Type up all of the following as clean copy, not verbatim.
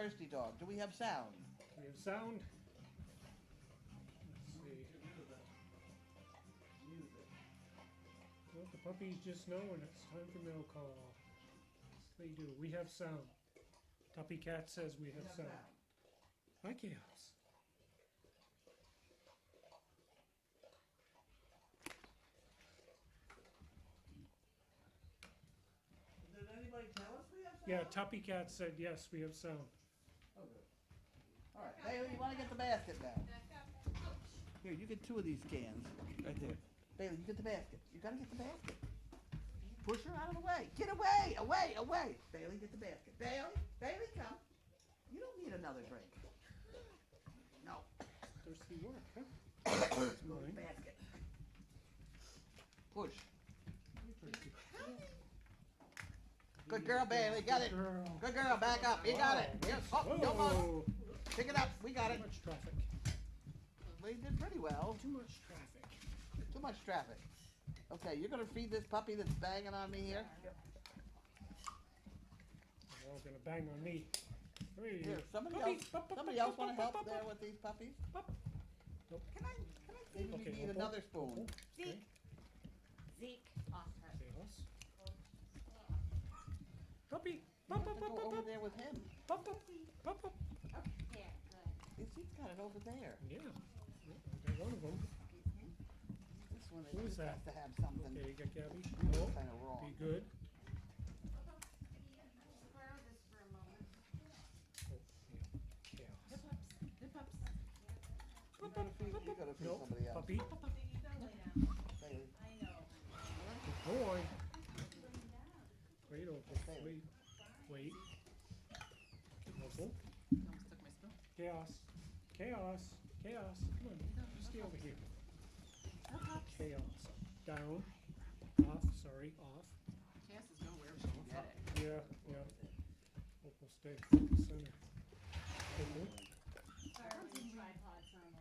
thirsty dog. Do we have sound? We have sound. Let's see. Well, the puppies just know when it's time for mail call. Yes, they do. We have sound. Tuppy Cat says we have sound. Hi, Chaos. Did anybody tell us we have sound? Yeah, Tuppy Cat said yes, we have sound. Oh, good. All right, Bailey, you want to get the basket now? Here, you get 2 of these cans right there. Bailey, you get the basket. You gotta get the basket. Push her out of the way. Get away, away, away. Bailey, get the basket. Bailey, Bailey, come. You don't need another drink. No. Thirsty work, huh? It's mine. Basket. Push. Good girl, Bailey. Got it. Good girl. Back up. You got it. Yes. Oh, don't move. Pick it up. We got it. Too much traffic. We did pretty well. Too much traffic. Too much traffic. Okay, you're gonna feed this puppy that's banging on me here? They're all gonna bang on me. Here, somebody else want to help there with these puppies? Can I see? Maybe we need another spoon. Zeke. Zeke. Off her. Chaos. Puppy. You have to go over there with him. Pup. Okay, there, good. He's got it over there. Yeah. I got one of them. This one Who is just that? has to have something. Okay, you got Gabby. It's No. kind of wrong. Be good. Borrow this for a moment. Oh, yeah. Chaos. The pups. You gotta feed No. somebody else. Puppy. Bailey. Good boy. Wait, Opal. Wait. Opal. Chaos. Chaos. Come on. Just stay over here. Chaos. Down. Off. Sorry. Off. Cass is nowhere, she can get it. Yeah. Opal, stay center. Opal.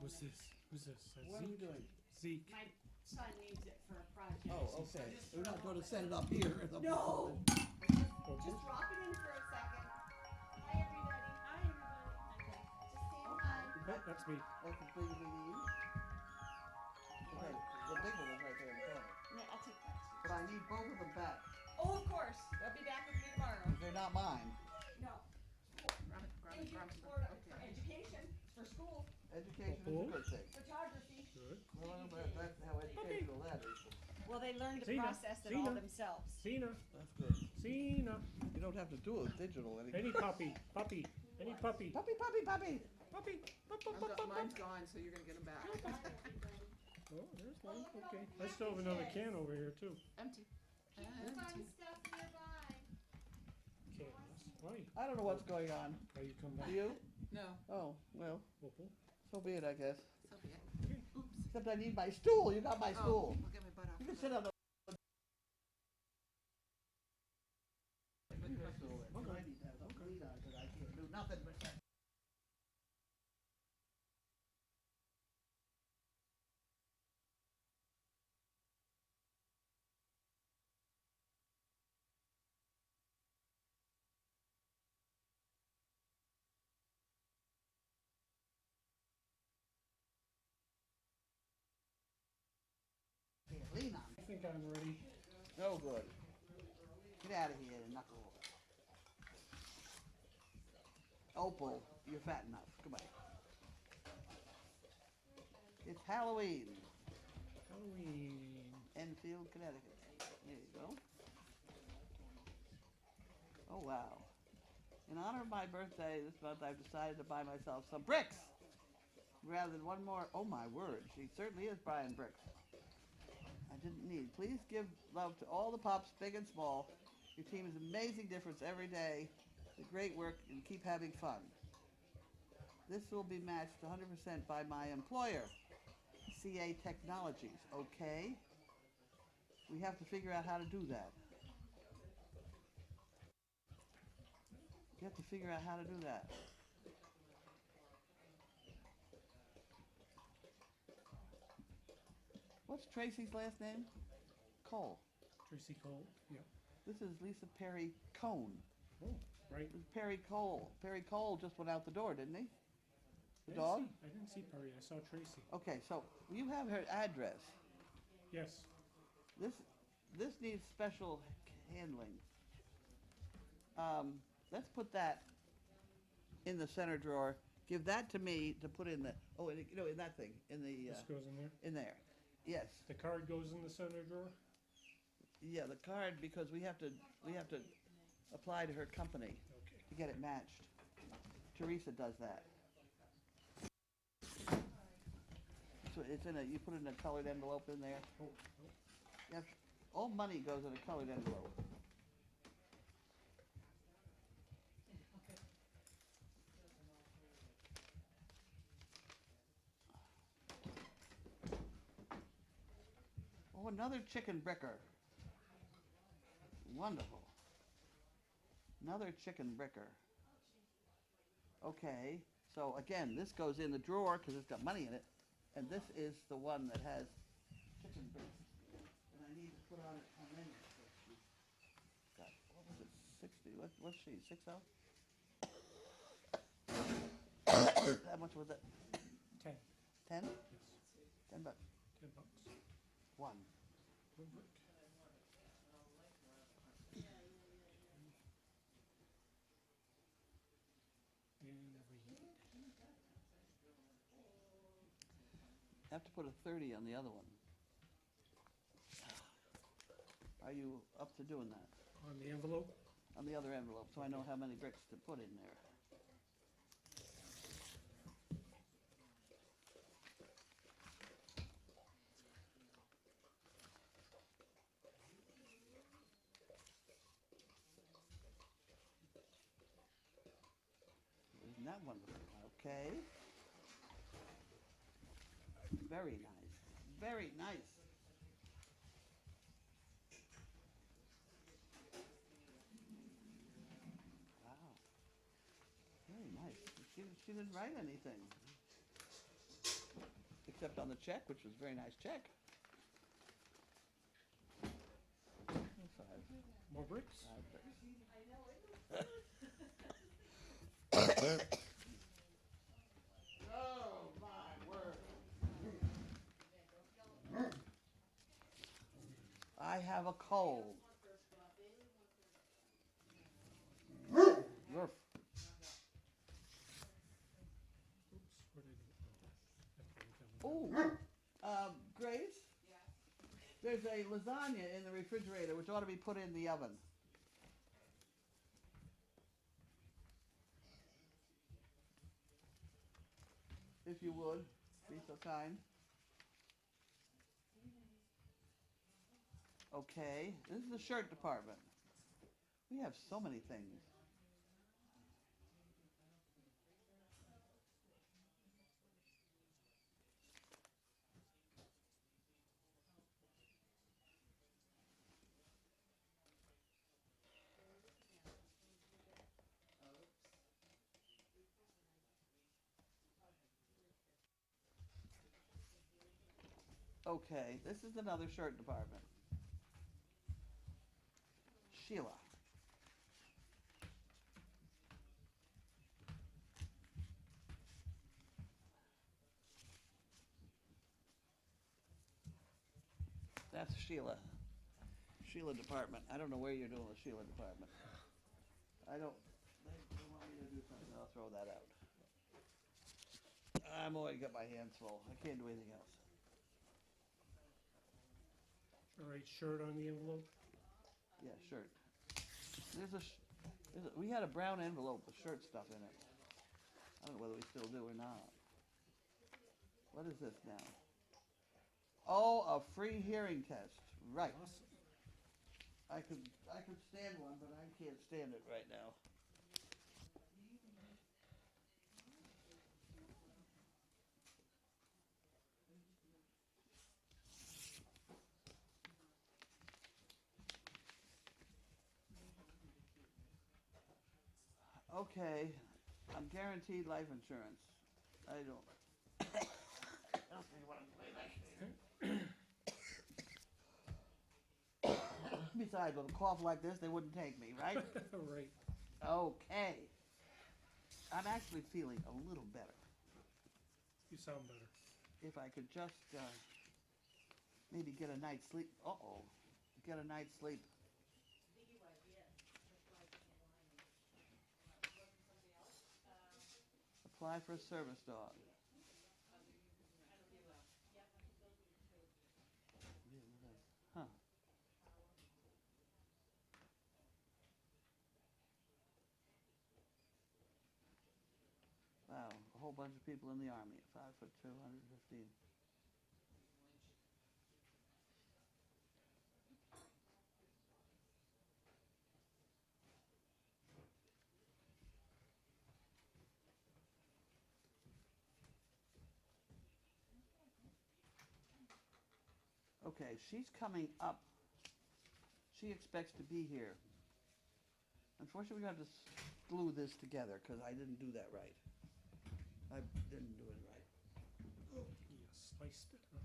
What's this? Who's this? What are we doing? Zeke. My son needs it for a project. Oh, okay. We're not going to set it up here. No! Opal. Just drop it in for a second. Hi, everybody. Okay. Just stand by. Oh, that's me. That's the big we need. Okay, the big one is right there in the corner. No, I'll take that. But I need both of them back. Oh, of course. They'll be back with me tomorrow. They're not mine. No. Grab it. For education, for school, Education is a good thing. photography. Good. Well, that's how educational that is. Well, they learn to Zena, process it all Zena. themselves. Cena. That's good. Cena. You don't have to do it digital anymore. Any puppy. Puppy. Any puppy. Puppy, puppy, puppy. Puppy. Mine's gone, so you're gonna get them back. Oh, there's one. Okay. I still have another can over here too. Empty. Fun stuff nearby. Chaos. Why? I don't know what's going on. Why you come back? Do you? No, Oh, well, Opal. so be it, I guess. so be it. Oops. Except I need my stool. You got my Oh, stool. I'll get my butt off. You can sit on the Okay. I need to have some lead on because I can't do nothing but that. Here, lean on I me. think I'm ready. No good. Get out of here, knuckle. Opal, you're fat enough. Come on. It's Halloween. Halloween. Enfield, Connecticut. There you go. Oh, wow. In honor of my birthday this month, I've decided to buy myself some bricks rather than one more. Oh, my word. She certainly is buying bricks. I didn't need. Please give love to all the pups, big and small. Your team is an amazing difference every day. The great work and keep having fun. This will be matched 100% by my employer, CA Technologies. Okay? We have to figure out how to do that. You have to figure out how to do that. What's Tracy's last name? Cole. Tracy Cole. Yeah. This is Lisa Perry Cone. Oh. right? It was Perry Cole. Perry Cole just went out the door, didn't he? The I didn't dog? I didn't see Perry, I saw Tracy. Okay, so you have her address. Yes, This needs special handling. Let's put that in the center drawer. Give that to me to put in the, in that thing, in the, this goes in there. in there. Yes, The card goes in the center drawer? yeah, the card, because we have to apply to her company Okay. to get it matched. Teresa does that. So it's you put it in a colored envelope in there. Oh, Yes, all money goes in a colored envelope. Oh, another chicken bricker. Wonderful. Another chicken bricker. Okay, so again, this goes in the drawer because it's got money in it, and this is the one that has chicken brickers. And I need to put on it how many? Got, what was it, 60? What's she, 60? How much was it? 10. 10? Yes. 10 bucks. $10. One. One brick. And read. Have to put a 30 on the other one. Are you up to doing that? On the envelope? On the other envelope, so I know how many bricks to put in there. Isn't that wonderful? Okay. Very nice. Very nice. Wow. Very nice. She didn't write anything. Except on the check, which was a very nice check. Five. More bricks? 5 bricks. Oh my word. I have a cold. Roof. Oops, where did it go? Oh, Grace? There's a lasagna in the refrigerator which ought to be put in the oven. If you would, be so kind. Okay, this is the shirt department. We have so many things. Okay, this is another shirt department. Sheila. That's Sheila. Sheila department. I don't know where you're doing the Sheila department. They want me to do something, I'll throw that out. I'm already got my hands full. I can't do anything else. All right, shirt on the envelope? Yeah, shirt. We had a brown envelope with shirt stuff in it. I don't know whether we still do or not. What is this now? Oh, a free hearing test. Right. Awesome. I could stand one, but I can't stand it right now. Okay, I'm guaranteed life insurance. I don't. Besides, with a cough like this, they wouldn't take me, right? Right. Okay. I'm actually feeling a little better. You sound better. If I could just maybe get a night's sleep. Uh-oh. Get a night's sleep. Apply for a service dog. Huh. Wow, a whole bunch of people in the Army. 5'2", 115. Okay, she's coming up. She expects to be here. Unfortunately, we have to glue this together because I didn't do that right. I didn't do it right. You sliced it, huh?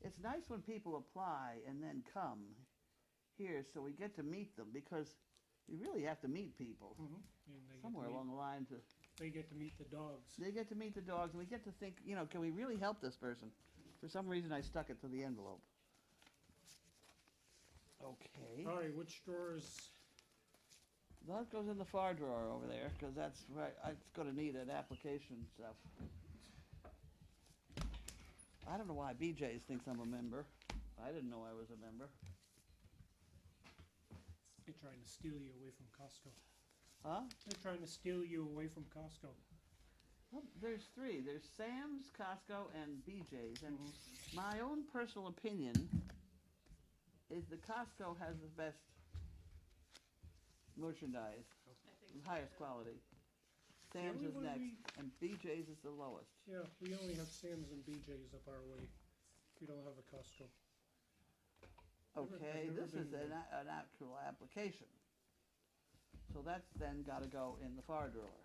It's nice when people apply and then come here so we get to meet them because you really have to meet people Mm-hmm. And they somewhere along the line. They get to meet the dogs. They get to meet the dogs and we get to think, can we really help this person? For some reason, I stuck it to the envelope. Okay. All right, which drawers? That goes in the far drawer over there because that's right. It's going to need an application stuff. I don't know why BJ's thinks I'm a member. I didn't know I was a member. They're trying to steal you away from Costco. Huh? They're trying to steal you away from Costco. Well, there's three. There's Sam's, Costco, and BJ's. And my own personal opinion is the Costco has the best merchandise, the highest quality. Sam's is only one next, and BJ's is the lowest. Yeah, we only have Sam's and BJ's up our way. We don't have a Costco. Okay, Never this is been an actual application. So that's then got to go in the far drawer.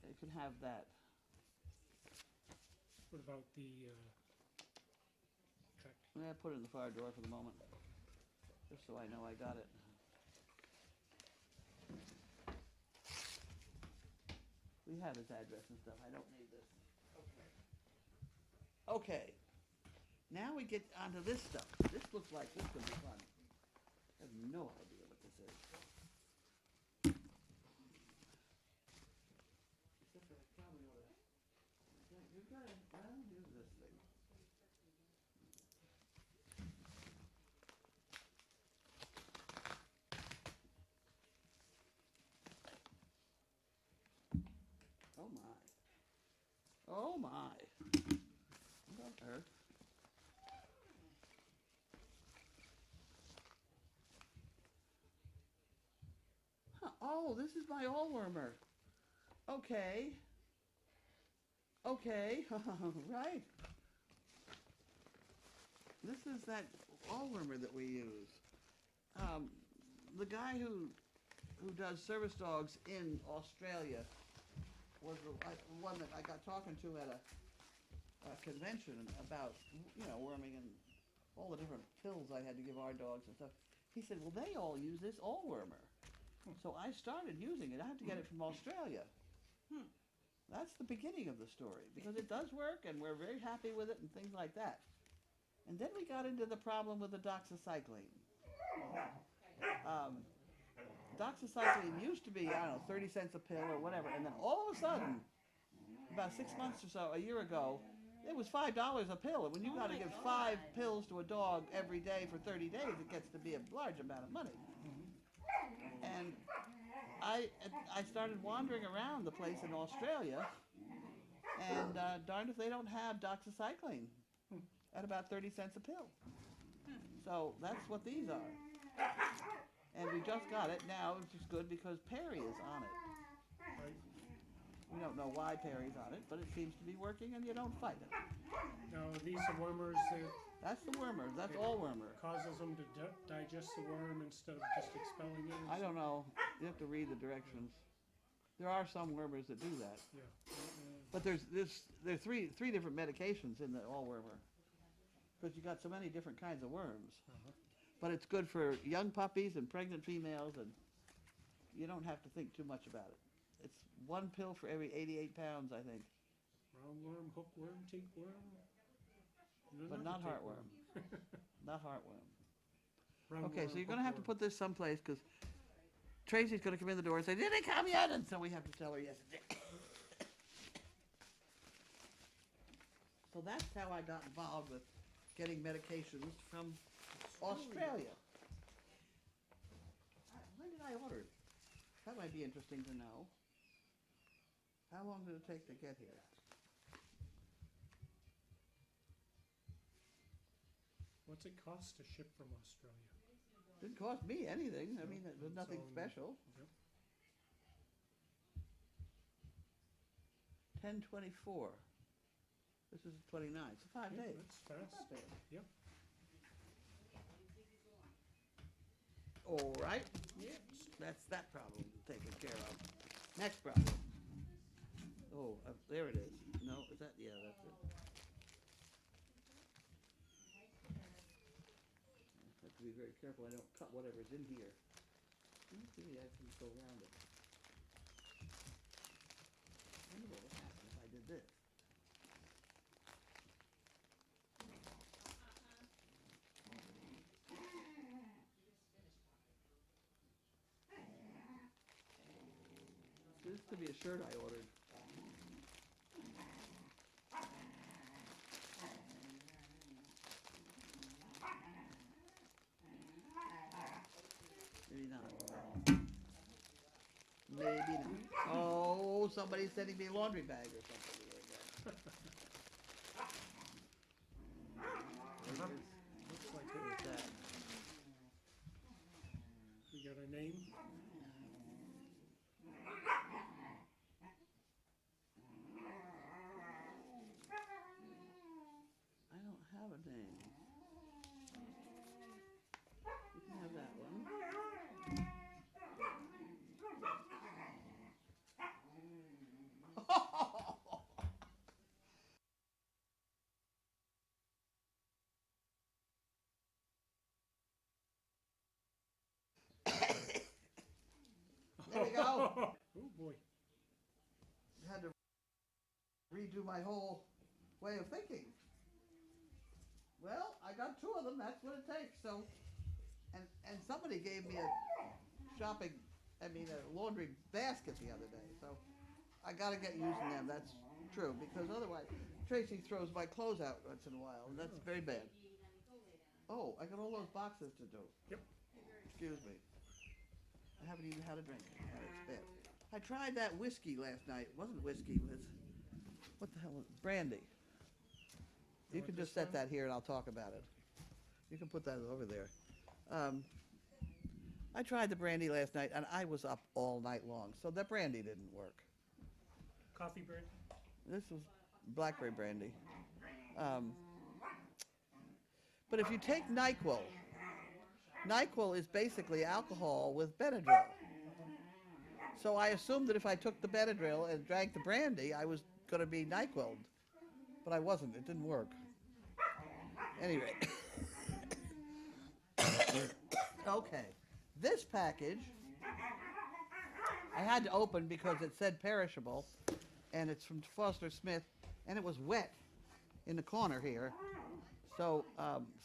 You can have that. What about the check? Yeah, put it in the far drawer for the moment, just so I know I got it. We have his address and stuff. I don't need this. Okay. Now we get onto this stuff. This looks like this could be fun. I have no idea what this is. Except I probably ought to. You've got to. Well, here's this thing. Oh my. Oh my. What on earth? Huh. Oh, this is my all-wormer. Okay. Okay. Right. This is that all-wormer that we use. The guy who does service dogs in Australia was the one that I got talking to at a convention about, worming and all the different pills I had to give our dogs and stuff. He said, well, they all use this all-wormer. So I started using it. I had to get it from Australia. That's the beginning of the story, because it does work, and we're very happy with it and things like that. And then we got into the problem with the doxycycline. Doxycycline used to be, 30 cents a pill or whatever, and then all of a sudden, about 6 months or so, a year ago, it was $5 a pill. And when you got to give 5 pills to a dog every day for 30 days, it gets to be a large amount of money. And I started wandering around the place in Australia, and darned if they don't have doxycycline at about 30 cents a pill. So that's what these are. And we just got it now, which is good because Perry is on it. Right? We don't know why Perry's on it, but it seems to be working, and you don't fight it. Now, are these the wormers that That's the wormer. That's all wormer. causes them to digest the worm instead of just expelling it? I don't know. You have to read the directions. There are some wormers that do that, Yeah. but there are three different medications in the all wormer. because you got so many different kinds of worms. Uh-huh. But it's good for young puppies and pregnant females, and you don't have to think too much about it. It's one pill for every 88 pounds, I think, Roundworm, hookworm, tapeworm. but not heartworm. Not heartworm. Roundworm, Okay, so you're going to have to hookworm. put this someplace because Tracy's going to come in the door and say, "Did it come yet?" And so we have to tell her, "Yes, it did." So that's how I got involved with getting medications from Australia. When did I order it? That might be interesting to know. How long did it take to get here? What's it cost to ship from Australia? Didn't cost me anything. I mean, it was nothing So, special. Yep. 10/24. This is 29. So 5 Yeah, days. that's fast. Not bad. Yep. All right. That's that problem taken care of. Next problem. Oh, there it is. No, is that? Yeah, that's it. I have to be very careful I don't cut whatever's in here. Maybe I can go around it. I wonder what would happen if I did this. This could be a shirt I ordered. Maybe not. Maybe not. Oh, somebody's sending me a laundry bag or something. Uh-huh. Looks like it. What's that? We got a name. I don't have a name. You can have that one. There we go. Oh boy. Had to redo my whole way of thinking. Well, I got 2 of them. That's what it takes. So, and somebody gave me a laundry basket the other day. So, I got to get using them. That's true because otherwise, Tracy throws my clothes out once in a while, and that's very bad. Oh, I got all those boxes to do. Yep. Excuse me. I haven't even had a drink. It's bad. I tried that whiskey last night. It wasn't whiskey. It was, what the hell is brandy? You want can this just set one? that here and I'll talk about it. You can put that over there. I tried the brandy last night and I was up all night long. So that brandy didn't work. Coffee bread. This was blackberry brandy. But if you take NyQuil, NyQuil is basically alcohol with Benadryl. So I assumed that if I took the Benadryl and drank the brandy, I was going to be NyQuil'd. But I wasn't. It didn't work. Anyway. Okay. This package I had to open because it said perishable, and it's from Foster Smith, and it was wet in the corner here. So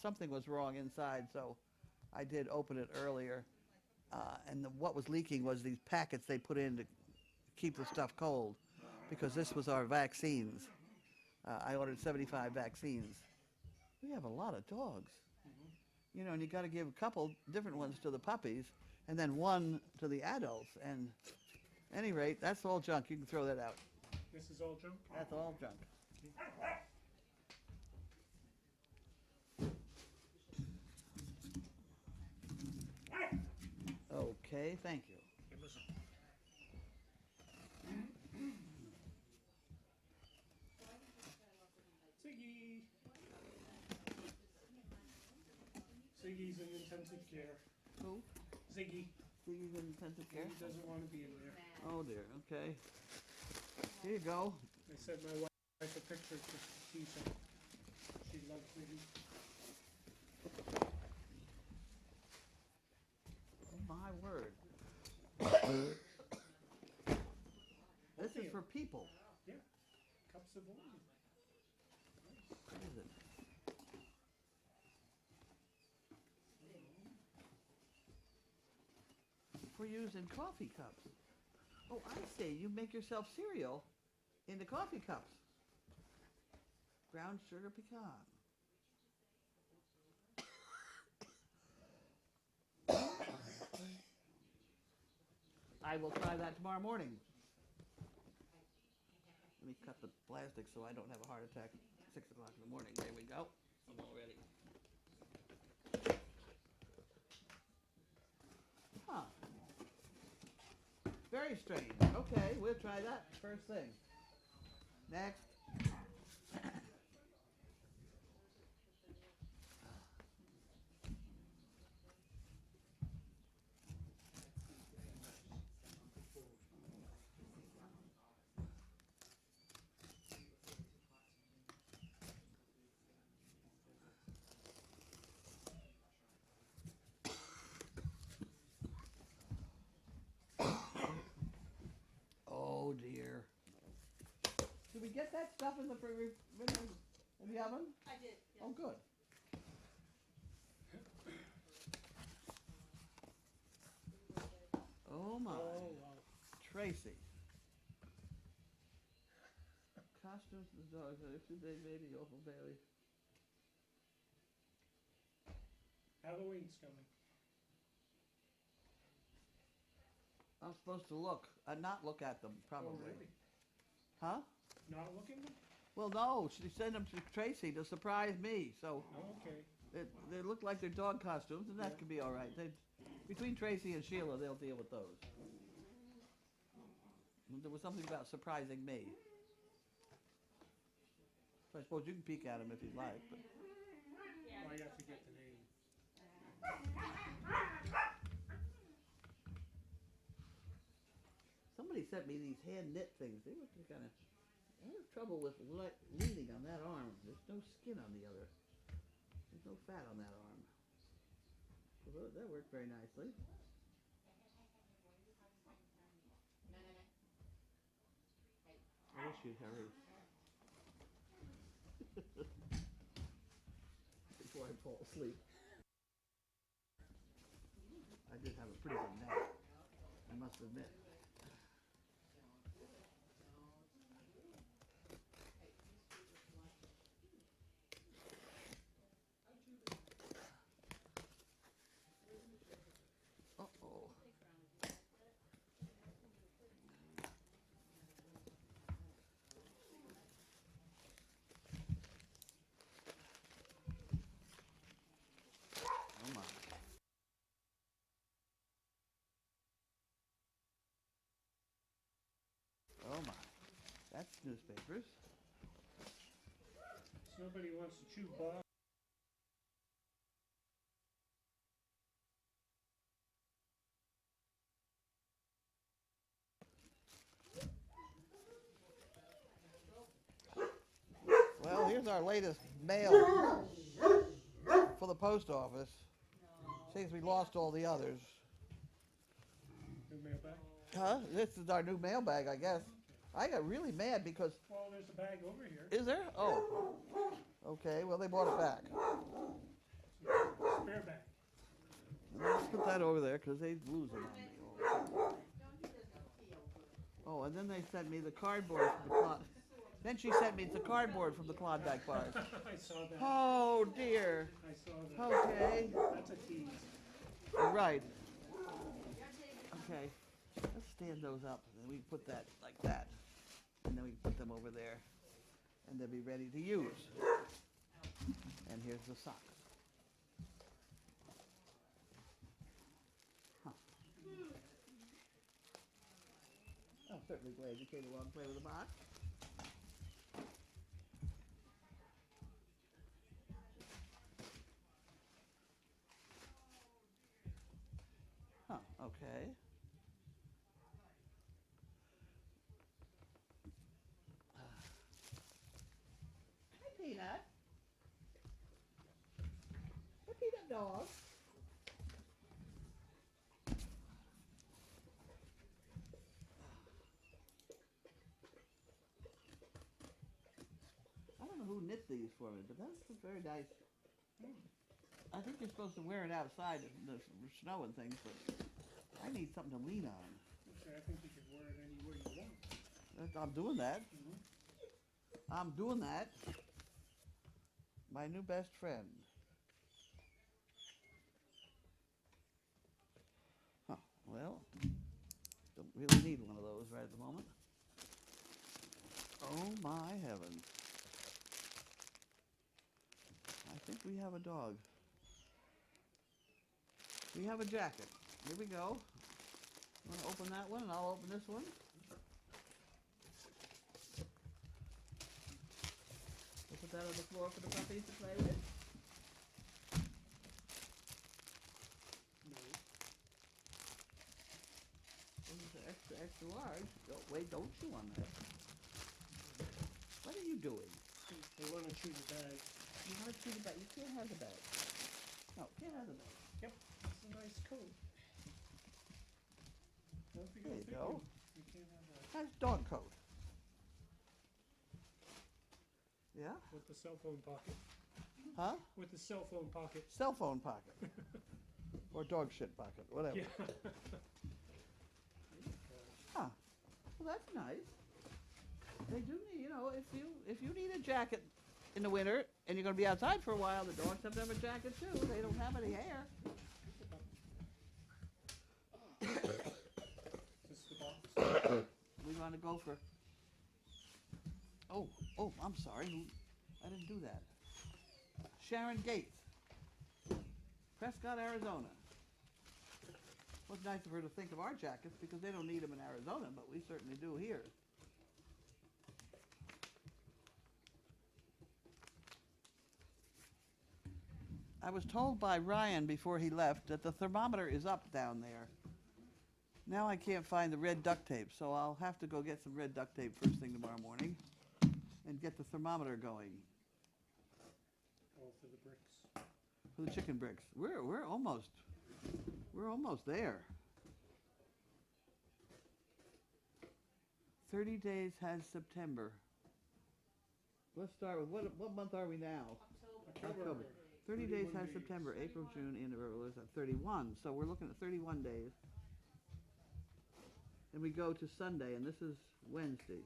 something was wrong inside, so I did open it earlier. And what was leaking was these packets they put in to keep the stuff cold, because this was our vaccines. I ordered 75 vaccines. We have a lot of dogs. You know, and you got to give a couple different ones to the puppies, and then one to the adults. And at any rate, that's all junk. You can throw that out. This is all junk. That's all junk. Okay, thank you. Ziggy. Ziggy's in intensive care. Who? Ziggy. Ziggy's in intensive care? He doesn't want to be in there. Oh dear, okay. Here you go. I sent my wife a picture to see some. She loves Ziggy. This is for people. Yeah. Cups of oil. What is it? For use in coffee cups. Oh, I see. You make yourself cereal into coffee cups. Brown sugar pecan. I will try that tomorrow morning. Let me cut the plastic so I don't have a heart attack at 6 o'clock in the morning. There we go. I'm all ready. Huh. Very strange. Okay, we'll try that first thing. Next. Oh dear. Did we get that stuff in the oven? I did, yes. Oh, good. Oh my. Oh, wow. Tracy. Costumes for the dogs. A 2-day baby, awful Bailey. Halloween's coming. I'm supposed to not look at them, probably. Oh, really? Huh? Not looking? Well, no, she sent them to Tracy to surprise me, so Oh, okay. they look like they're dog costumes, and that Yeah. could be all right. Between Tracy and Sheila, they'll deal with those. There was something about surprising me. So I suppose you can peek at them if you'd like. But I have to get the name. somebody sent me these hand knit things. They look kind of. I have trouble with leaning on that arm. There's no skin on the other. There's no fat on that arm. So that worked very nicely. I wish you'd hurry. Before I fall asleep. I did have a pretty good nap, I must admit. Uh-oh. Oh my. Oh my. That's newspapers. Nobody wants to chew Bob. Well, here's our latest mail for the post office. Seems we lost all the others. New mailbag? Huh? This is our new mailbag, I guess. I got really mad because... Well, there's a bag over here. Is there? Oh. Okay, well, they brought it back. Spare bag. Let's put that over there because they lose them on me all the time. Oh, and then they sent me the cardboard from the Then she sent me the cardboard from the Klondike bars. I saw that. Oh, dear. I saw that. Okay. That's a tease. Right. Okay. Let's stand those up, and then we put that like that. And then we put them over there, and they'll be ready to use. And here's the socks. Huh. I'm certainly glad you came along to play with the box. Huh, okay. Hi, Peanut. Hi, Peanut dog. for me, but that's very nice. Hmm. I think you're supposed to wear it outside in the snow and things, but I need something to lean on. Okay, I think you can wear it any way you want. I'm doing that. Mhm. I'm doing that. My new best friend. Huh. Well, don't really need one of those right at the moment. Oh my heavens. I think we have a dog. We have a jacket. Here we go. I'm going to open that one and I'll open this one. We'll put that on the floor for the puppies to play with. No. This is extra, extra large. Wait, don't chew on that. What are you doing? They want to chew the bag. You want to chew the bag? You can't have the bag. No, can't have the bag. Yep, it's a nice coat. Well, if you There go you thick, go. you can't have that. Nice dog coat. Yeah? With the cell phone pocket. Huh? With the cell phone pocket. Cell phone pocket. Or dog shit pocket, whatever. Yeah. Huh. Well, that's nice. They do need, if you need a jacket in the winter and you're going to be outside for a while, the dogs have to have a jacket too. They don't have any hair. This is the box. We want to go for. Oh, I'm sorry. I didn't do that. Sharon Gates, Prescott, Arizona. It was nice of her to think of our jackets because they don't need them in Arizona, but we certainly do here. I was told by Ryan before he left that the thermometer is up down there. Now I can't find the red duct tape, so I'll have to go get some red duct tape first thing tomorrow morning and get the thermometer going Oh, for the bricks. for the chicken bricks. We're almost there. 30 days has September. Let's start with what month are we now? October. 30 days 31 has days. September, April, June, end of April is at 31. So we're looking at 31 days. And we go to Sunday, and this is Wednesday.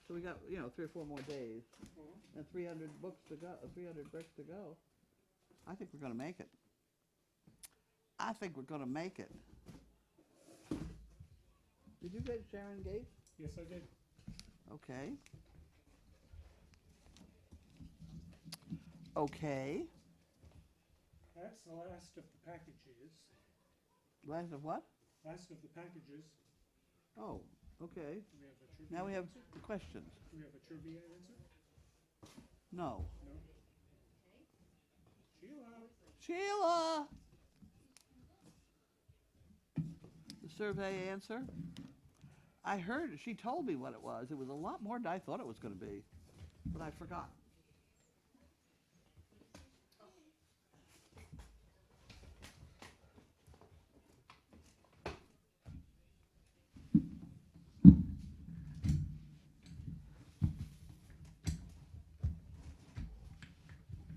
So we got, 3 or 4 more days. Mhm. And 300 books to go, 300 bricks to go. I think we're going to make it. I think we're going to make it. Did you get Sharon Gates? Yes, I did. Okay. Okay. That's the last of the packages. Last of what? Last of the packages. Oh, okay. Do we have a trivia Now we have answer? questions. Do we have a trivia answer? No. No. Sheila. Sheila! The survey answer? I heard, she told me what it was. It was a lot more than I thought it was going to be. But I forgot.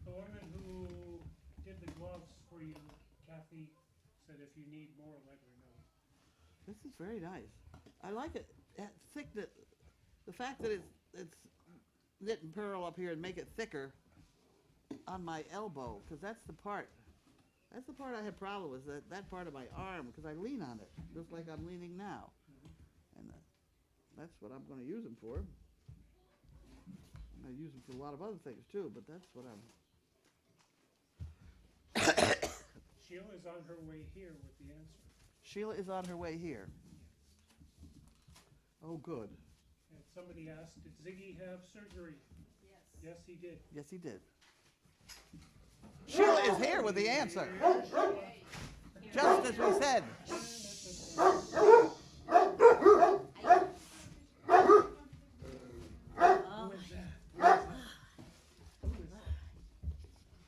The woman who did the gloves for you, Kathy, said if you need more, let her know. This is very nice. I like it. Thick that the fact that it's knit and purl up here and make it thicker on my elbow, because that's the part I had problem with, that part of my arm, because I lean on it just like I'm leaning now, and that's what I'm going to use them for. I'm going to use them for a lot of other things too, but that's what I'm. Sheila's on her way here with the answer. Sheila is on her way here. Oh, good. And somebody asked, did Ziggy have surgery? Yes. Yes, he did. Yes, he did. Sheila is here with the answer, just as we said. Who is that?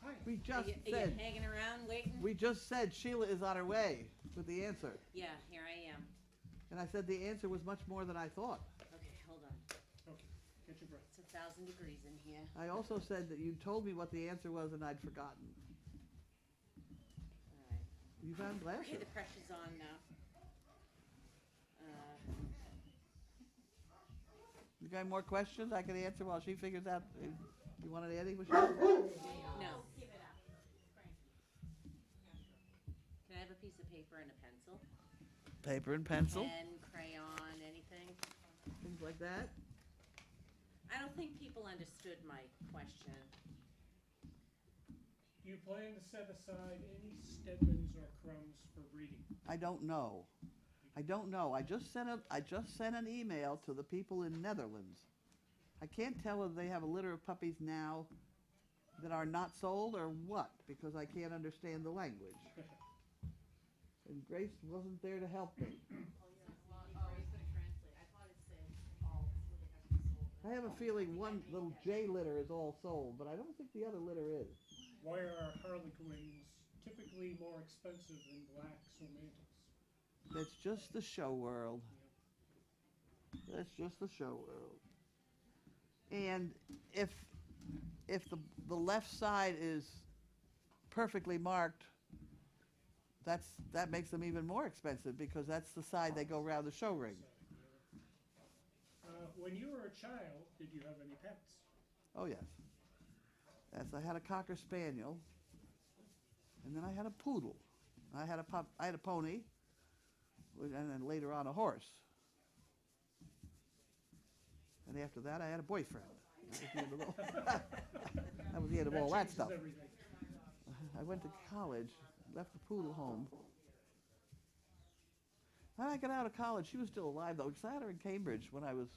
Hi. We just Are you said. hanging around waiting? We just said Sheila is on her way with the answer. Yeah, here I am. And I said the answer was much more than I thought. Okay, hold on. Okay, get your breath. It's 1,000 degrees in here. I also said that you told me what the answer was and I'd forgotten. All right. You found Okay, glasses. the pressure's on now. You got any more questions I can answer while she figures out if you wanted anything, Michelle? No. Give it up. Cranky. Can I have a piece of paper and a pencil? Paper and pencil, Pen, crayon, anything? things like that. I don't think people understood my question. Do you plan to set aside any Stedmans or crumbs for breeding? I don't know. I don't know. I just sent an email to the people in Netherlands. I can't tell whether they have a litter of puppies now that are not sold or what, because I can't understand the language. And Grace wasn't there to help me. I have a feeling one little J litter is all sold, but I don't think the other litter is. Why are Harlequins typically more expensive than blacks or mantles? That's just the show world. That's just the show world. And if the left side is perfectly marked, that makes them even more expensive because that's the side they go around the show ring. When you were a child, did you have any pets? Oh yes. Yes, I had a Cocker Spaniel, and then I had a poodle. I had a pony, and then later on a horse. And after that, I had a boyfriend. That was the end of all that changes stuff. Everything. I went to college, left the poodle home. When I got out of college, she was still alive though, because I had her in Cambridge when I was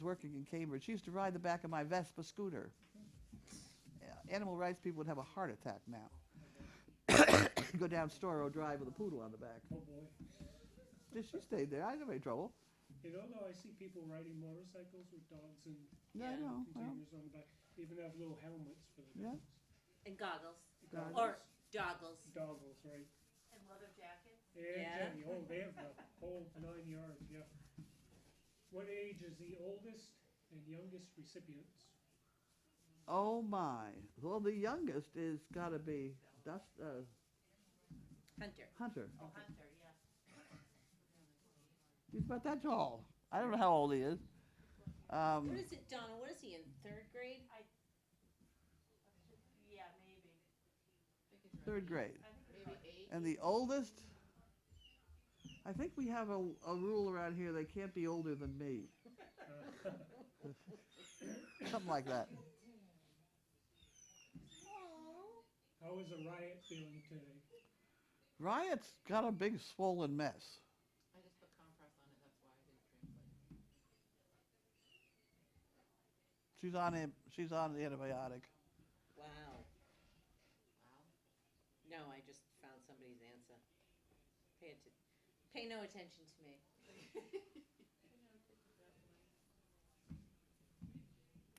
working in Cambridge. She used to ride the back of my Vespa scooter. Animal rights people would have a heart attack now. Go down Storrow Drive with a poodle on the back. Oh boy. She stayed there. I didn't have any trouble. You know, though, I see people riding motorcycles with dogs and Yeah, I know. Well, containers on the back. They even have little helmets for the Yeah. dogs. And goggles. Goggles. Or doggles. Doggles, right? And leather jackets. And Yeah. Jenny, oh, they have the whole 9 yards, yeah. What age is the oldest and youngest recipients? Oh my. Well, the youngest is got to be Hunter. Hunter. Oh, Hunter, yeah. He's about that tall. I don't know how old he is. What is it, Donna? What is he in? 3rd grade? Yeah, maybe. Third grade. I think Maybe 8. And the oldest, I think we have a rule around here, they can't be older than me. Something like that. How is a riot feeling today? Riot's got a big swollen mess. I just put compress on it, that's why I didn't translate. She's on the antibiotic. Wow. Wow. No, I just found somebody's answer. Pay no attention to me.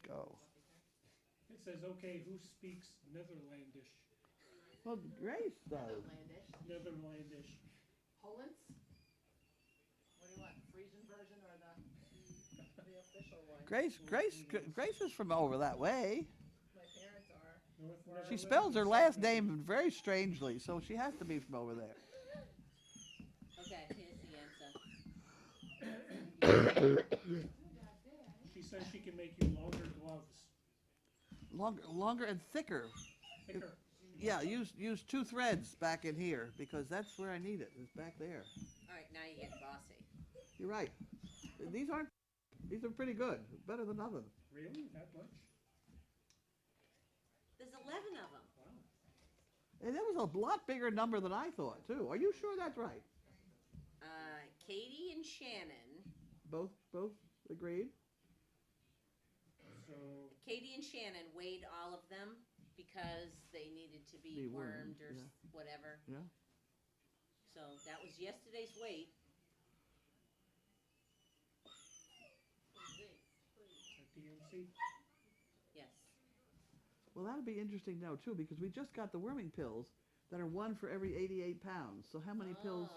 Go. It says, okay, who speaks Netherlandish? Well, Grace does. Outlandish. Netherlandish. Hollands? What do you want, Frisian version or the official one? Grace is from over that way. My parents are. North She Netherlands spells her and last South name very strangely, so she has to be from over there. Okay, here's the answer. She says she can make you longer gloves. Longer and thicker. Thicker. Yeah, use 2 threads back in here because that's where I need it. It's back there. All right, now you get bossy. You're right. These are pretty good. Better than others. Really? That much? There's 11 of them. Wow. And that was a lot bigger number than I thought, too. Are you sure that's right? Katie and Shannon. Both agreed? So, Katie and Shannon weighed all of them because they needed to be Be wormed wormed, or yeah. whatever. Yeah. So that was yesterday's weight. at DNC. Yes. Well, that'll be interesting now, too, because we just got the worming pills that are 1 for every 88 pounds. So how many pills?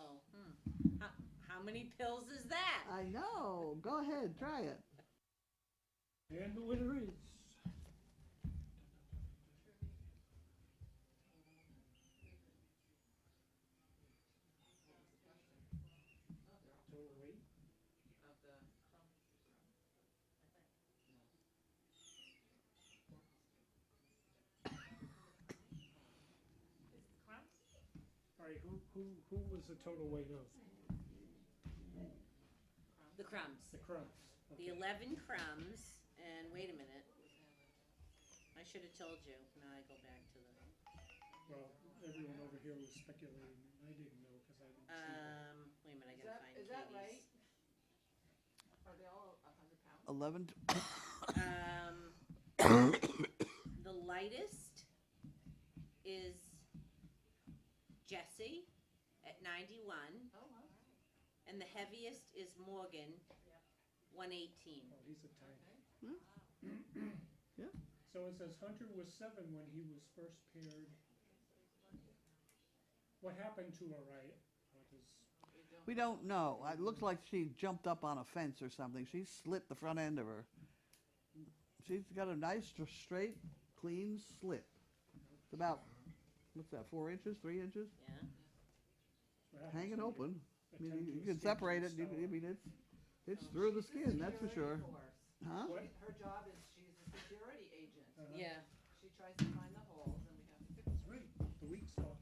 How many pills is that? I know. Go ahead. Try it. And the winner is. Total weight. Of the crumb, I think. Is it crumbs? Alright, who was the total weight of? The crumbs. The crumbs. The Okay. 11 crumbs, and wait a minute. I should have told you. Now I go back to the. Well, everyone over here was speculating. I didn't know because I didn't see that. Wait a minute. I Is gotta that, find is that Katie's. right? Are they all 100 pounds? 11. The lightest is Jesse at 91, Oh, wow. and the heaviest is Morgan, Yep. 118. Oh, he's a tank. Yeah. Yeah. So it says Hunter was 7 when he was first paired. What happened to her, right? We don't know. It looks like she jumped up on a fence or something. She slit the front end of her. She's got a nice, straight, clean slit. It's about, what's that, 4 inches, 3 inches? Yeah. What happens Hanging when you open. I mean, attempt to you can escape separate from it. the I mean, it's Oh, through the she's skin, that's for sure. security force. Huh? What? Her job is she's a security agent. Uh-huh. Yeah. She tries to find the holes and we have to fix That's them. right, the weak spots.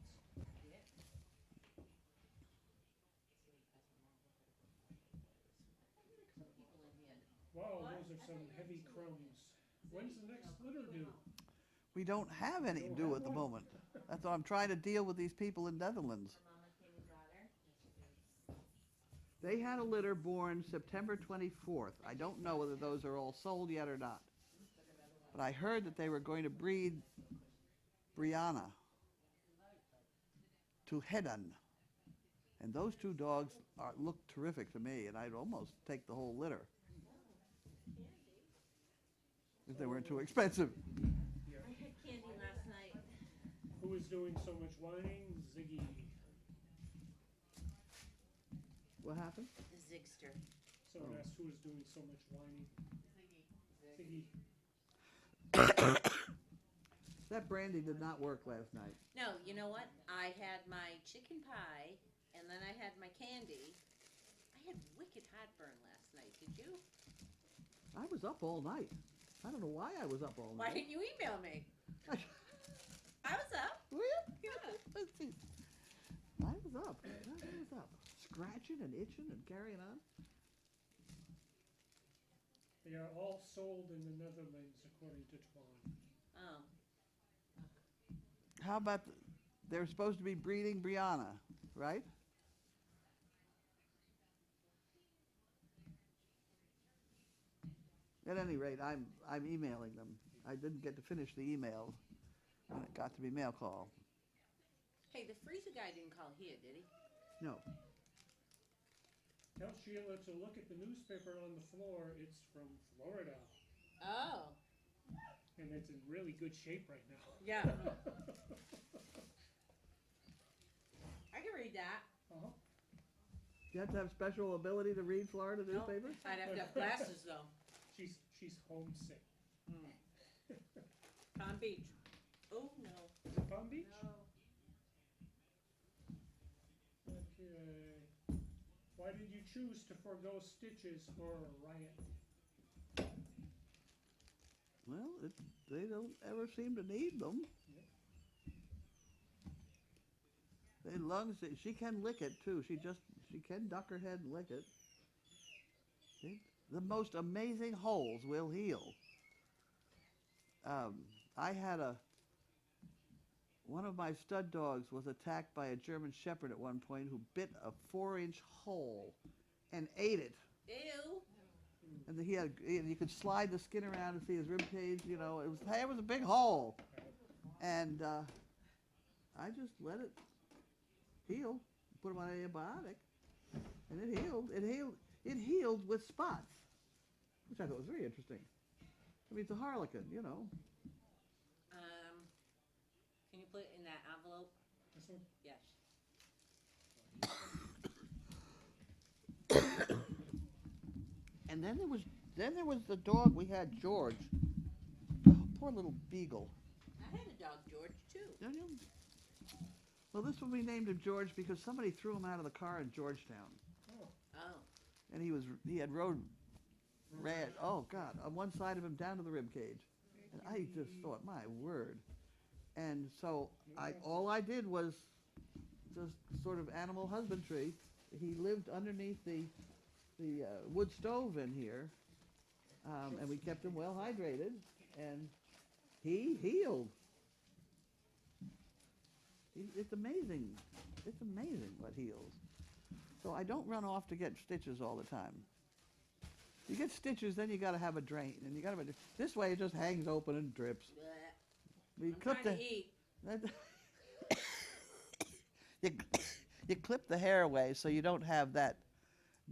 Yeah. People in here. Wow, What? those are some heavy crumbs. When's the next litter due? We don't have any Don't due have at the one? moment. That's why I'm trying to deal with these people in Netherlands. Her mama came and got her. They had a litter born September 24th. I don't know whether those are all sold yet or not. But I heard that they were going to breed Brianna to Hedon. And those two dogs look terrific to me, and I'd almost take the whole litter. If they weren't too expensive. Yeah. I had candy last night. Who is doing so much whining? Ziggy. What happened? Zigster. Someone Oh. asked who is doing so much whining. Ziggy. Ziggy. That brandy did not work last night. No, you know what? I had my chicken pie, and then I had my candy. I had wicked heartburn last night. Did you? I was up all night. I don't know why I was up all Why night. didn't you email me? I was up. Were you? Yeah. Let's see. I was up. I was up. Scratching and itching and carrying on. They are all sold in the Netherlands, according to Twan. Oh. How about they're supposed to be breeding Brianna, right? At any rate, I'm emailing them. I didn't get to finish the email when it got to be mail call. Hey, the freezer guy didn't call here, did he? No. Tell Sheila to look at the newspaper on the floor. It's from Florida. Oh. And it's in really good shape right now. Yeah. I can read that. Uh-huh. You have to have special ability to read Florida Nope. newspapers? I'd have to have glasses though. She's homesick. Palm Beach. Oh no. Is it Palm Beach? No. Okay. Why did you choose to forego stitches for a riot? Well, they don't ever seem to need them. As long as she can lick it too. She can duck her head and lick it. The most amazing holes will heal. I had one of my stud dogs was attacked by a German Shepherd at one point who bit a 4-inch hole and ate it. Ew. And you could slide the skin around and see his rib cage. You know, it was a big hole, and I just let it heal. Put him on an antibiotic, and it healed. It healed with spots, which I thought was very interesting. I mean, it's a harlequin, you know. Can you put it in that envelope? This one? Yes. And then there was Then there was the dog we had, George. Poor little beagle. I had a dog, George, too. Don't you? Well, this one we named him George because somebody threw him out of the car in Georgetown, Oh, Oh. and he had road red. Oh God, on one side of him down to the rib cage, and I just thought, my word. And so all I did was just sort of animal husbandry. He lived underneath the wood stove in here, and we kept him well hydrated, and he healed. It's amazing. It's amazing what heals. So I don't run off to get stitches all the time. You get stitches, then you got to have a drain, and you got to. This way, it just hangs open and drips. Bleh. We I'm clip trying to eat. you clip the hair away so you don't have that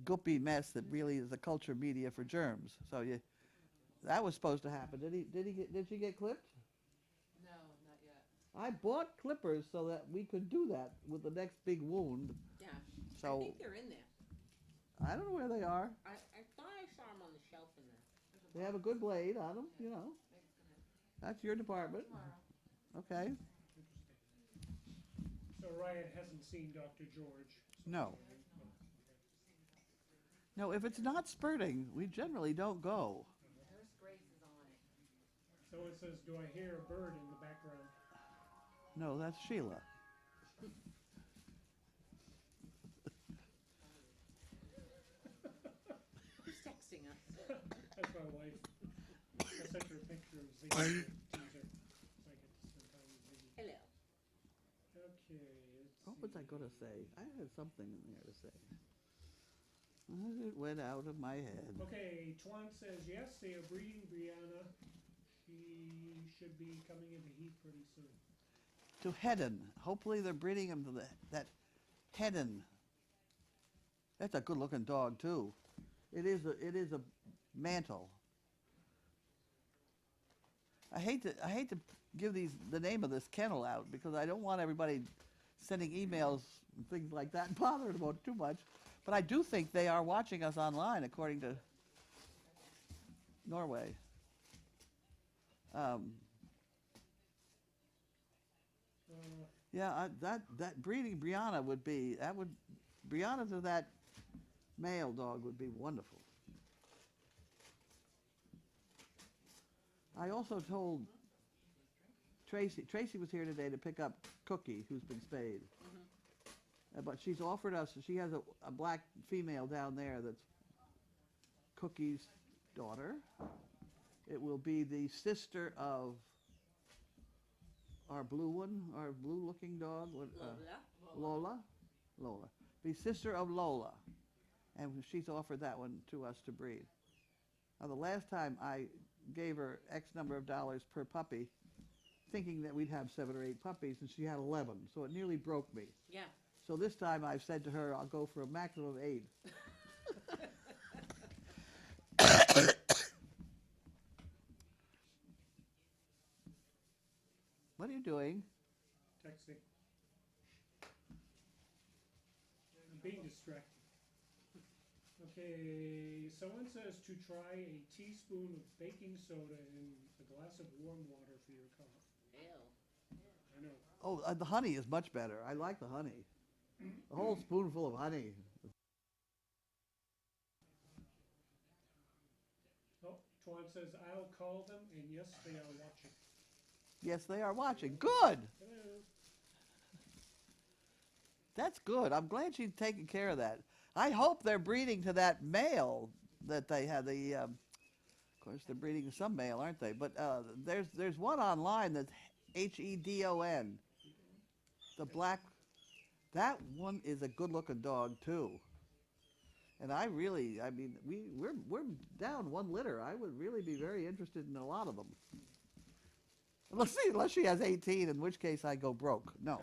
goopy mess that really is the culture media for germs. So that was supposed to happen. Did she get clipped? No, not yet. I bought clippers so that we could do that with the next big wound. Yeah. So I think they're in there. I don't know where they are. I thought I saw them on the shelf in there. They have a good blade on them, you know. That's your department. Tomorrow. Okay. so Ryan hasn't seen Dr. George. So No. No, if it's not spurting, we generally don't go. Nurse Grace is on it. So it says, do I hear a bird in the background? No, that's Sheila. Who's texting us? That's my wife. I sent her a picture of Ziggy, the teaser, so I get to spend time with Ziggy. Hello. Okay, let's What was I see. going to say? I had something in there to say. It went out of my head. Okay, Twan says, yes, they are breeding Brianna. She should be coming into heat pretty soon. To Hedden. Hopefully they're breeding him to that Hedden. That's a good-looking dog too. It is a mantle. I hate to give the name of this kennel out because I don't want everybody sending emails and things like that and bothering about it too much. But I do think they are watching us online, according to Norway. Yeah, that breeding Brianna Brianna to that male dog would be wonderful. I also told Tracy was here today to pick up Cookie, who's been spayed. But she's offered us, she has a black female down there that's Cookie's daughter. It will be the sister of our blue one, our blue-looking dog. Lola. Lola. The sister of Lola. And she's offered that one to us to breed. Now, the last time I gave her X number of dollars per puppy, thinking that we'd have 7 or 8 puppies, and she had 11, so it nearly broke me. Yeah. So this time I've said to her, I'll go for a maximum of 8. What are you doing? Texting. I'm being distracted. Okay, someone says to try a teaspoon of baking soda in a glass of warm water for your cough. Ew. I know. Oh, the honey is much better. I like the honey. A whole spoonful of honey. Oh, Twan says, I'll call them, and yes, they are watching. Yes, they are watching. Good. Hello. That's good. I'm glad she's taking care of that. I hope they're breeding to that male that they have. Of course, they're breeding to some male, aren't they? But there's one online that's Hedon. The black. That one is a good-looking dog too. And I mean, we're down 1 litter. I would really be very interested in a lot of them. Unless she has 18, in which case I go broke. No.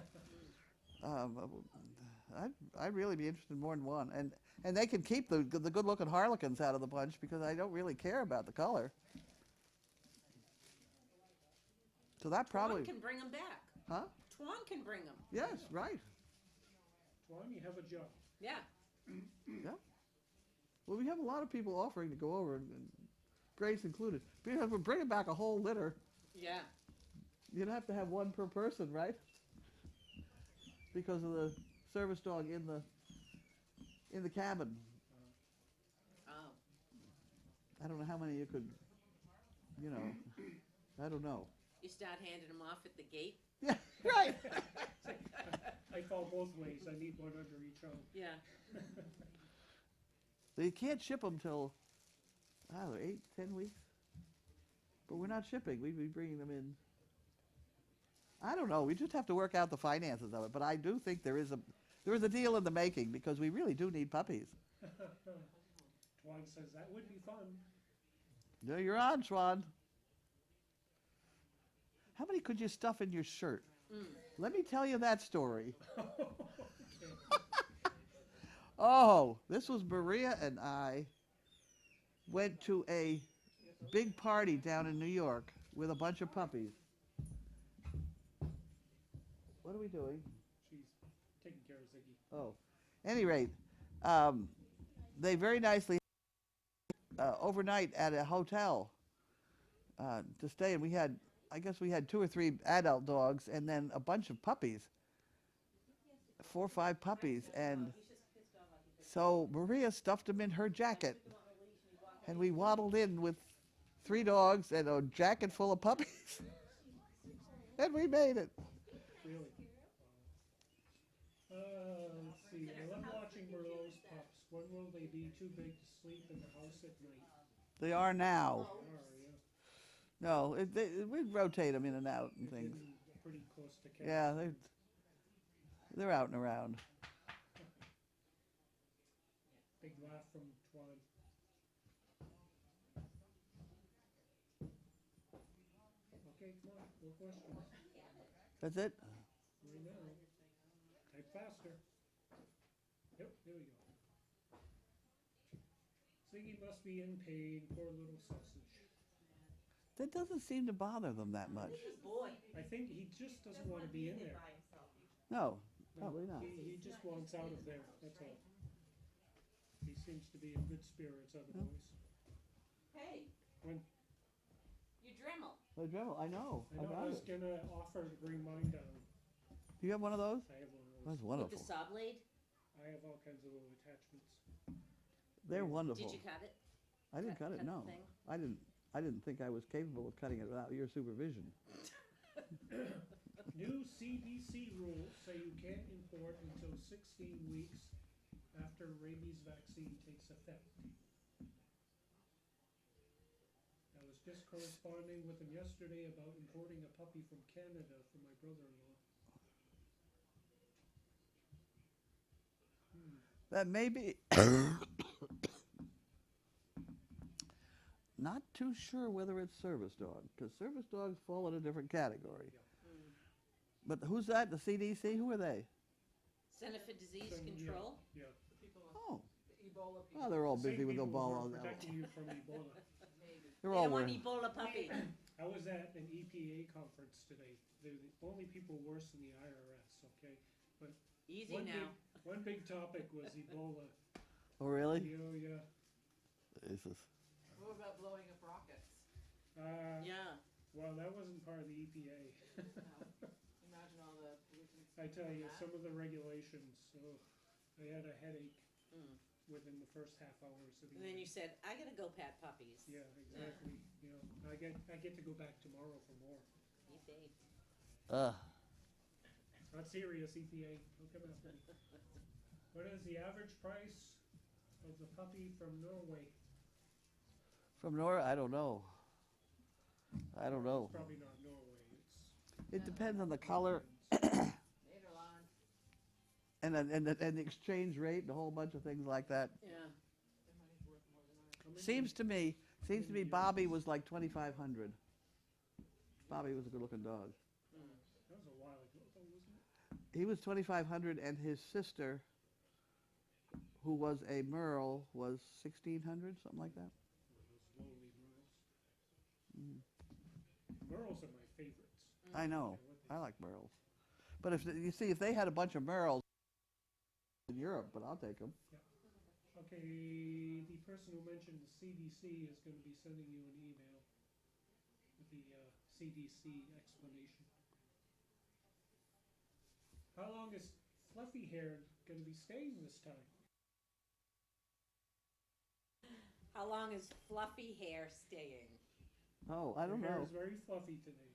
I'd really be interested in more than one. And they can keep the good-looking harlequins out of the bunch because I don't really care about the color. So that probably... Twan can bring them back. Huh? Twan can bring them. Yes, right. Twan, you have a job. Yeah. Yeah. Well, we have a lot of people offering to go over and Grace included. Because we're bringing back a whole litter. Yeah. You'd have to have one per person, right? Because of the service dog in the cabin. Oh. I don't know how many you could, you know. I don't know. You start handing them off at the gate. Yeah, right. I fall both ways. I need one under each arm. Yeah. You can't ship them till, I don't know, 8, 10 weeks. But we're not shipping. We'd be bringing them in. I don't know. We just have to work out the finances of it. But I do think there is a deal in the making because we really do need puppies. Twan says that would be fun. No, you're on, Schwan. How many could you stuff in your shirt? Let me tell you that story. Oh, this was Maria and I went to a big party down in New York with a bunch of puppies. What are we doing? She's taking care of Ziggy. Oh, any rate, they very nicely overnight at a hotel to stay, and I guess we had 2 or 3 adult dogs and then a bunch of puppies, 4 or 5 puppies, and so Maria stuffed them in her jacket, and we waddled in with 3 dogs and a jacket full of puppies, and we made it. Really? Let's see. I love watching Merlot's pups. When will they be too big to sleep in the house at night? They are now. They are, yeah. No, we rotate them in and out and They're things. getting pretty close to cat. Yeah, they're out and around. Big laugh from Twan. Okay, come on. More questions. That's it? Right now. Type faster. Yep, there we go. Ziggy must be in pain. Poor little sausage. That doesn't seem to bother them that much. Boy. I think he just doesn't want to be in there. No, No, probably not. He just wants out of there. That's all. He seems to be in good spirits otherwise. Hey, When you Dremel. Oh, Dremel, I know. I know I was gonna offer to bring mine down. Do you have one of those? I have one of those. That's With wonderful. the saw blade? I have all kinds of little attachments. They're wonderful. Did you cut it? I didn't cut it. cut the No, thing? I didn't think I was capable of cutting it without your supervision. New CDC rules say you can't import until 16 weeks after rabies vaccine takes effect. I was just corresponding with him yesterday about importing a puppy from Canada for my brother-in-law. That may be. Not too sure whether it's service dog, because service dogs fall in a different category. But who's that? The CDC? Who are they? Center for Disease So, yeah, Control? Yeah. The people, Oh, the Ebola people. well, they're all Same busy with people who Ebola. are protecting you from Ebola. They're They all don't want wearing. Ebola puppy. I was at an EPA conference today. They're the only people worse than the IRS, okay? Easy One now. One big topic was Ebola. Oh, really? Yeah. Jesus. What about blowing up rockets? Yeah. Well, that wasn't part of the EPA. No. Imagine all the pollutants. I tell you, that. some of the regulations, oh, I had a headache Mm. within the first half hours of the And then you meeting. said, I gotta go pat puppies. Yeah, exactly. You know, I get to go back tomorrow for more. Yippee. Not serious, EPA. Don't come after me. What is the average price of the puppy from Norway? From Nora? I don't know. I don't know. It's probably not Norway. It depends on the color It's Nederland. and the exchange rate and a whole bunch of things like that. Yeah. Their money's worth more than ours. how many- Seems to me Bobby was like 2,500. Bobby was a good-looking dog. That was a while ago, though, wasn't it? He was 2,500, and his sister, who was a Merle, was 1,600, something like that. Those lowly Merles. Mm. Merles are my favorites. I know. Yeah, what I like Merles. But if you see, if they had a bunch of Merles in Europe, but I'll take them. Okay, the person who mentioned the CDC is gonna be sending you an email with the CDC explanation. How long is Fluffy Hair gonna be staying this time? How long is Fluffy Hair staying? Oh, I don't Her hair know. is very fluffy today.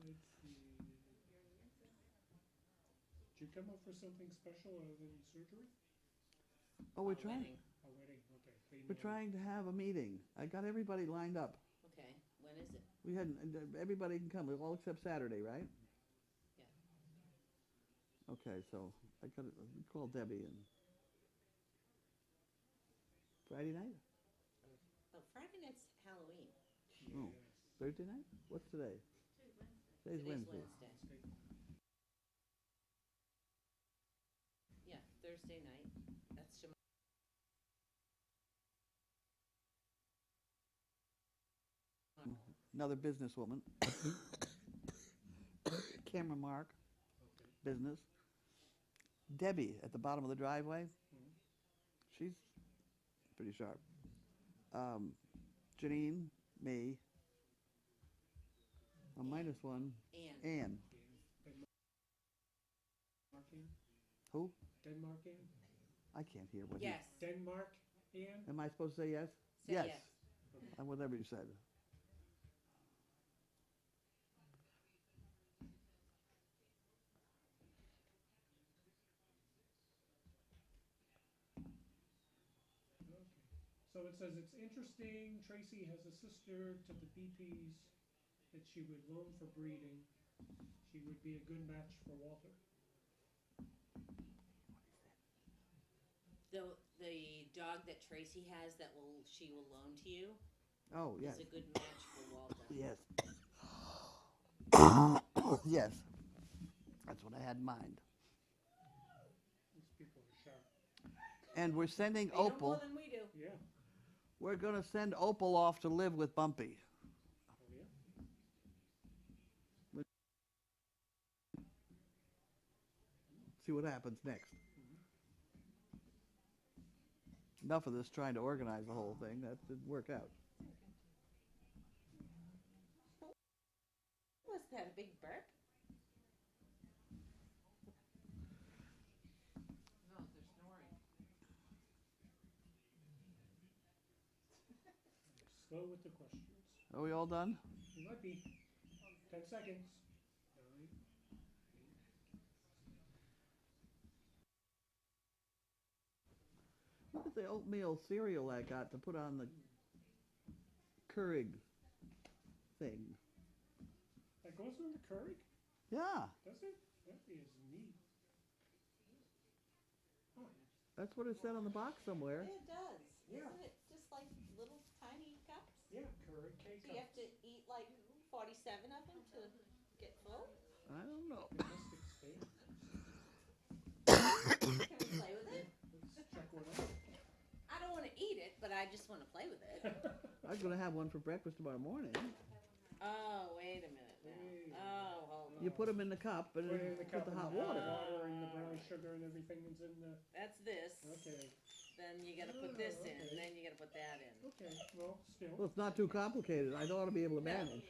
Let's see. Did you come up for something special other than surgery? Oh, we're A trying. wedding. A wedding, okay. They We're know. trying to have a meeting. I got everybody lined up. Okay, when is it? We had everybody can come, all except Saturday, right? Yeah. Okay, so I got we called Debbie and Friday night, Oh, Friday night's Halloween. Oh. Yes. Thursday night. What's today? Today's Today's Wednesday. Wednesday. Yeah, Thursday night. That's tomorrow. Another businesswoman. Camera Mark, Okay. business. Debbie at the bottom of the driveway. Mhm. She's pretty sharp. Janine, me. A minus one. And Ann. Denmarkian? Who? Denmarkian? I can't hear what. yes, Denmark, Ian? Am I supposed to say yes? say yes. Whatever you said. Okay. So it says it's interesting. Tracy has a sister to the BPs that she would loan for breeding. She would be a good match for Walter. The dog that Tracy has that she will loan to you Oh yes. is a good match for Walter. Yes. Yes. That's what I had in mind. These people are sharp. And we're sending They know more Opal. than we do. Yeah. We're gonna send Opal off to live with Bumpy. Oh, yeah. See what happens next. Enough of this trying to organize the whole thing. That didn't work out. Was that a big burp? No, they're snoring. Slow with the questions. Are we all done? You might be. 10 seconds. 9, 8. Look at the oatmeal cereal I got to put on the Keurig thing. That goes on the Keurig? Yeah, Does it? That is neat. Huh. that's what it said on the box somewhere. It does. Yeah. Isn't it just like little tiny cups? Yeah, Keurig K So you have cups. to eat like 47 of them to get full? I don't know. They must expand. Can we play with it? Let's check one out. I don't want to eat it, but I just want to play with it. I was gonna have one for breakfast tomorrow morning. Oh, wait a minute now. Hey. Oh, hold on. You put them in the cup and Put it in the cup put the and hot the water. and the brown sugar and everything is in the. That's this. Okay. Then you gotta put this in, Okay. then you gotta put that in. Okay. Well, still. Well, it's not too complicated. I ought to be able to manage.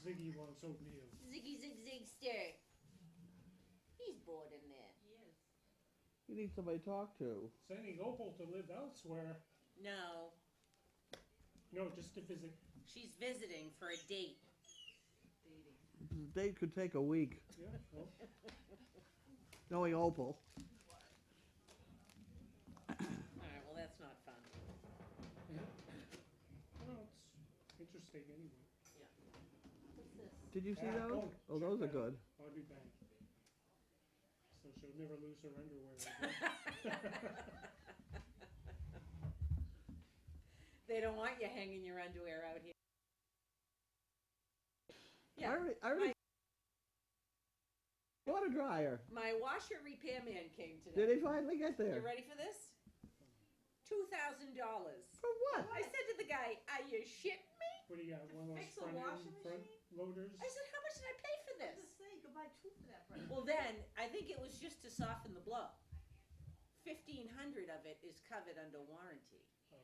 Ziggy wants oatmeal. Ziggy zig zig stir. He's bored in there. You need somebody to talk to. Sending Opal to live elsewhere. No, No, just to visit. she's visiting for a date. The date could take a week, Yeah. Well, knowing Opal. Alright, well that's not fun. well, it's interesting anyway. What's this? Did you see Ah, those? Oh, those are good. Body bag. So she'll never lose her underwear again. They don't want you hanging your underwear out here. Yeah, I already water dryer. my washer repairman came Did today. he finally get You there? ready for this? $2,000. For what? I said to the guy, "Are you shitting me?" What do you got? One of those Fix a washing front machine? loaders? I said, "How much did I pay for this?" Say, you could buy two for that price. Well, Well, then, I think it was just to soften the blow. 1,500 of it is covered under warranty. Oh,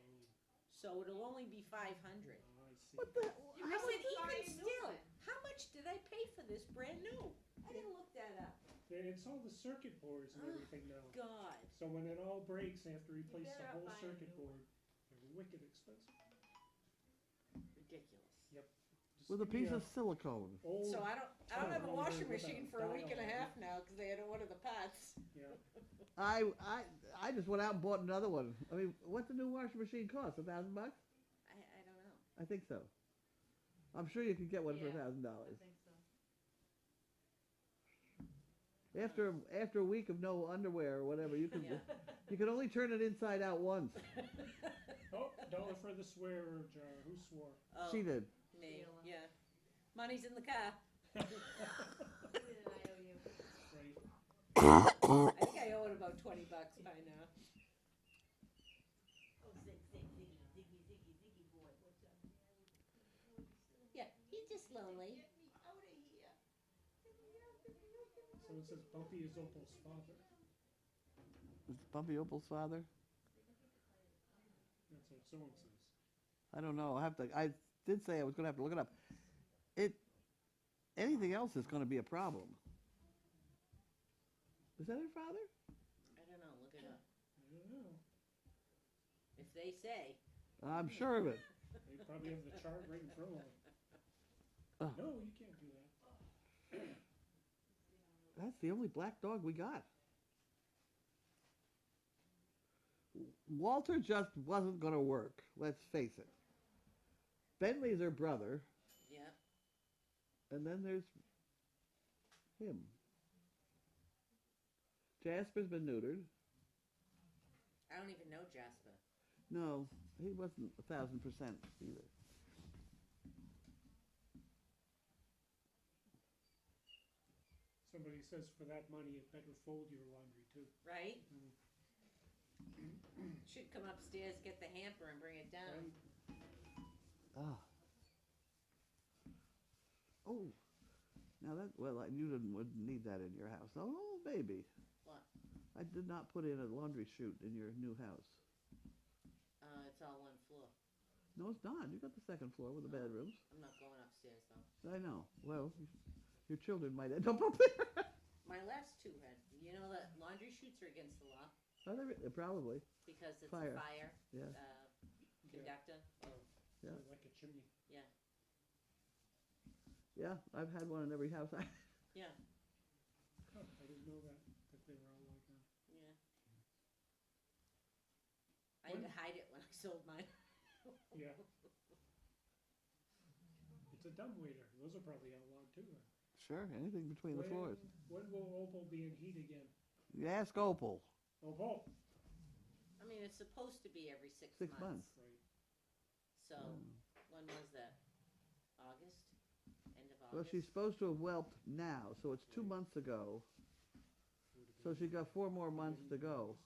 So it'll only be 500. I see. What the? You I must said, buy even a new still, one. how much did I pay for this brand new? I didn't look that up. It's all the circuit boards and Oh, everything now. God. So when it all breaks, they have to replace the better whole buy a circuit new board. They're wicked expensive. Ridiculous. Just With a give me piece of silicone. old, So I don't have a telephone washing with a machine for a week and a dial on half now because they had one of the pots. yeah. I just went out and bought another one. I mean, what's a new washing machine cost? $1,000? I don't know. I think so. I'm sure you could get one for Yeah, $1,000. I think so. After a week of no underwear or whatever, you could Yeah. you could only turn it inside out once. Oh, dollar for the swearer jar. Who swore? Oh, She did. me. Sheila. Yeah. Money's in the car. What did I owe you? Right. I think I owe it about $20 by now. Oh, ziggy boy. Yeah, he's just lonely. Get me out of here. So it says Bumpy is Opal's father. Is Bumpy Opal's father? That's what someone says. I don't know. I did say I was going to have to look it up. Anything else is going to be a problem. Is that her father? I don't know. Look it up. I don't know. If they say. I'm sure of it. They probably have the chart right in front of them. Oh. No, you can't do that. That's the only black dog we got. Walter just wasn't going to work. Let's face it. Bentley's her brother, Yeah. and then there's him. Jasper's been neutered. I don't even know Jasper. No, he wasn't 1,000% either. Somebody says for that money, it better fold your laundry too. Right? Mm. Should come upstairs, get the hamper, and bring it down. Right. Ah. Oh. Now you wouldn't need that in your house. Oh, baby. What? I did not put in a laundry chute in your new house. It's all one floor. No, it's not. You got the second floor with the bedrooms. I'm not going upstairs though. I know. Well, your children might end up there. My last two had. You know that laundry chutes are against the law Are they probably. because it's Fire. a fire Yeah. conductor. Oh, Yeah. So like a chimney. yeah. Yeah, I've had one in every house. Yeah. Oh, I didn't know that they were all like that. Yeah. I had to hide it when I sold mine. Yeah. It's a dumbwaiter. Those are probably outlawed too. Sure, anything between the floors. When will Opal be in heat again? You ask Opal. Opal. I mean, it's supposed to be every 6 6 months. Right. So, Mm. when was that? August? End of August? Well, she's supposed to have whelped now, so it's 2 months ago. So she got 4 more months to go.